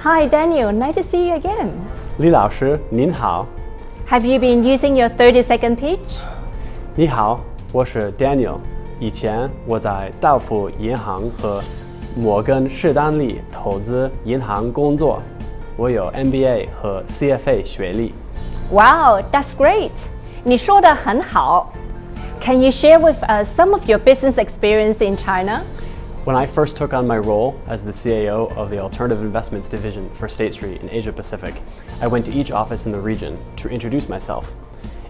Hi Daniel, nice to see you again. 李老师您好。 Have you been using your 30-second pitch? 你好，我是 Daniel。以前我在道富银行和摩根士丹利投资银行工作，我有 MBA 和 CFA 学历。 Wow, that's great. 你说得很好。 Can you share with us some of your business experience in China? When I first took on my role as the CAO of the Alternative Investments Division for State Street in Asia Pacific, I went to each office in the region to introduce myself.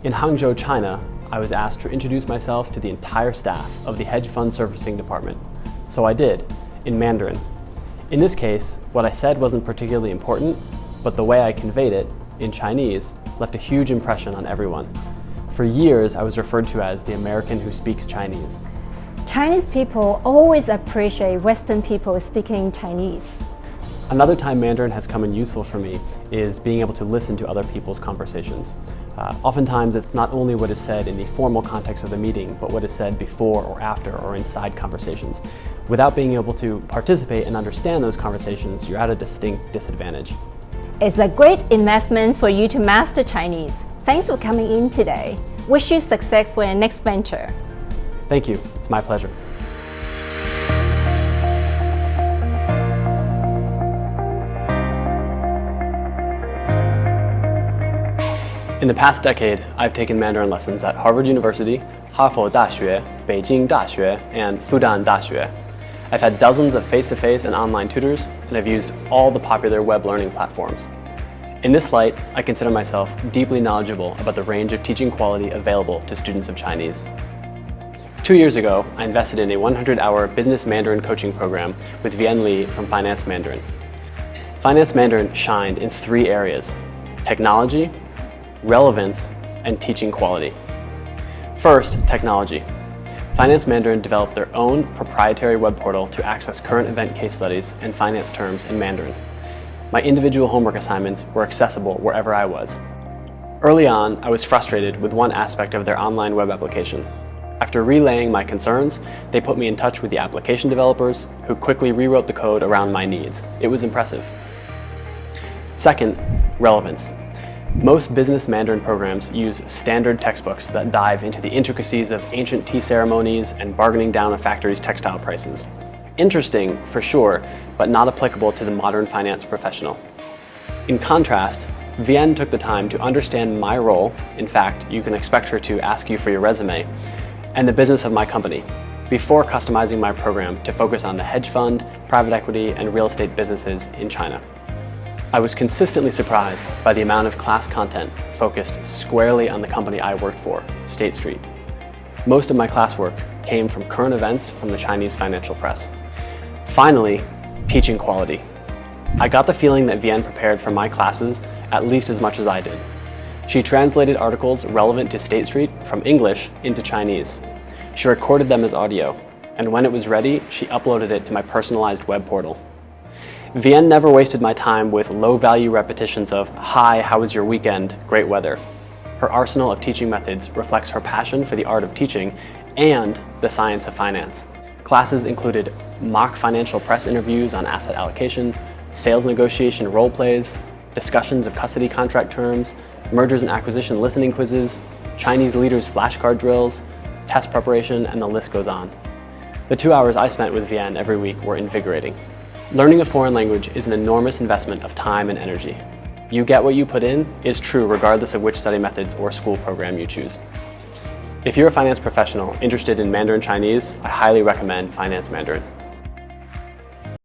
In Hangzhou, China, I was asked to introduce myself to the entire staff of the hedge fund servicing department. So I did, in Mandarin. In this case, what I said wasn't particularly important, but the way I conveyed it, in Chinese, left a huge impression on everyone. For years, I was referred to as the American who speaks Chinese. Chinese people always appreciate Western people speaking Chinese. Another time Mandarin has come in useful for me is being able to listen to other people's conversations. Oftentimes, it's not only what is said in the formal context of the meeting, but what is said before or after or inside conversations. Without being able to participate and understand those conversations, you're at a distinct disadvantage. It's a great investment for you to master Chinese. Thanks for coming in today. Wish you success for your next venture. Thank you. It's my pleasure. In the past decade, I've taken Mandarin lessons at Harvard University, 哈佛大学, Beijing 大学, and Fudan 大学. I've had dozens of face-to-face and online tutors, and I've used all the popular web learning platforms. In this light, I consider myself deeply knowledgeable about the range of teaching quality available to students of Chinese. 2 years ago, I invested in a 100-hour business Mandarin coaching program with viennelee from Finance Mandarin. Finance Mandarin shined in 3 areas: technology, relevance, and teaching quality. First, technology. Finance Mandarin developed their own proprietary web portal to access current event case studies and finance terms in Mandarin. My individual homework assignments were accessible wherever I was. Early on, I was frustrated with one aspect of their online web application. After relaying my concerns, they put me in touch with the application developers, who quickly rewrote the code around my needs. It was impressive. Second, relevance. Most business Mandarin programs use standard textbooks that dive into the intricacies of ancient tea ceremonies and bargaining down a factory's textile prices. Interesting, for sure, but not applicable to the modern finance professional. In contrast, Vienne took the time to understand my role. In fact, you can expect her to ask you for your resume, and the business of my company, before customizing my program to focus on the hedge fund, private equity, and real estate businesses in China. I was consistently surprised by the amount of class content focused squarely on the company I worked for, State Street. Most of my classwork came from current events from the Chinese financial press. Finally, teaching quality. I got the feeling that Vienne prepared for my classes at least as much as I did. She translated articles relevant to State Street from English into Chinese. She recorded them as audio, and when it was ready, she uploaded it to my personalized web portal. Vienne never wasted my time with low-value repetitions of, "Hi, how was your weekend? Great weather." Her arsenal of teaching methods reflects her passion for the art of teaching and the science of finance. Classes included mock financial press interviews on asset allocation, sales negotiation role plays, discussions of custody contract terms, mergers and acquisition listening quizzes, Chinese leaders flashcard drills, test preparation, and the list goes on. The 2 hours I spent with Vienne every week were invigorating. Learning a foreign language is an enormous investment of time and energy. You get what you put in is true regardless of which study methods or school program you choose. If you're a finance professional interested in Mandarin Chinese, I highly recommend Finance Mandarin.